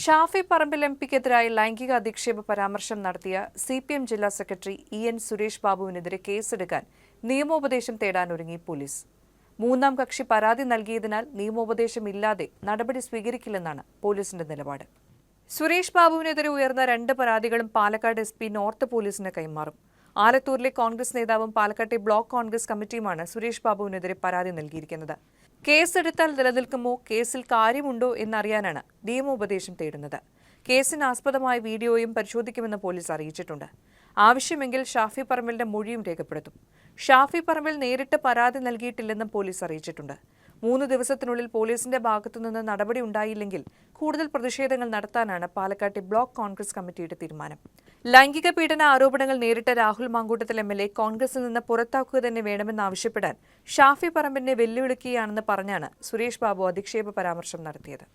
ഷാഫി പറമ്പിൽ എംപിക്കെതിരായി ലൈംഗിക അധിക്ഷേപ പരാമർശം നടത്തിയ സിപിഎം ജില്ലാ സെക്രട്ടറി ഇ.എൻ. സുരേഷ് ബാബുവിനെതിരെ കേസെടുക്കാൻ നിയമോപദേശം തേടാനൊരുങ്ങി പോലീസ്. മൂന്നാം കക്ഷി പരാതി നൽകിയതിനാൽ നിയമോപദേശമില്ലാതെ നടപടി സ്വീകരിക്കില്ലെന്നാണ് പോലീസിന്റെ നിലപാട്. സുരേഷ് ബാബുവിനെതിരെ ഉയർന്ന 2 പരാതികളും പാലക്കാട് എസ്.പി നോർത്ത് പോലീസിന് കൈമാറും. ആലത്തൂരിലെ കോൺഗ്രസ് നേതാവും പാലക്കാട്ടെ ബ്ലോക്ക് കോൺഗ്രസ് കമ്മിറ്റിയുമാണ് സുരേഷ് ബാബുവിനെതിരെ പരാതി നൽകിയിരിക്കുന്നത്. കേസെടുത്താൽ നിലനിൽക്കുമോ, കേസിൽ കാര്യമുണ്ടോ എന്നറിയാനാണ് നിയമോപദേശം തേടുന്നത്. കേസിന് ആസ്പദമായ വീഡിയോയും പരിശോധിക്കുമെന്ന് പോലീസ് അറിയിച്ചിട്ടുണ്ട്. ആവശ്യമെങ്കിൽ ഷാഫി പറമ്പിലിന്റെ മൊഴിയും രേഖപ്പെടുത്തും. ഷാഫി പറമ്പിൽ നേരിട്ട് പരാതി നൽകിയിട്ടില്ലെന്നും പോലീസ് അറിയിച്ചിട്ടുണ്ട്. 3 ദിവസത്തിനുള്ളിൽ പോലീസിന്റെ ഭാഗത്തുനിന്ന് നടപടി ഉണ്ടായില്ലെങ്കിൽ കൂടുതൽ പ്രതിഷേധങ്ങൾ നടത്താനാണ് പാലക്കാട്ടെ ബ്ലോക്ക് കോൺഗ്രസ് കമ്മിറ്റിയുടെ തീരുമാനം. ലൈംഗിക പീഡന ആരോപണങ്ങൾ നേരിട്ട രാഹുൽ മാങ്കൂട്ടത്തിൽ എം.എൽ.എ കോൺഗ്രസിൽ നിന്ന് പുറത്താക്കുക തന്നെ വേണമെന്നാവശ്യപ്പെടാൻ ഷാഫി പറമ്പിലിനെ വെല്ലുവിളിക്കുകയാണെന്ന് പറഞ്ഞാണ് സുരേഷ് ബാബു അധിക്ഷേപ പരാമർശം നടത്തിയത്.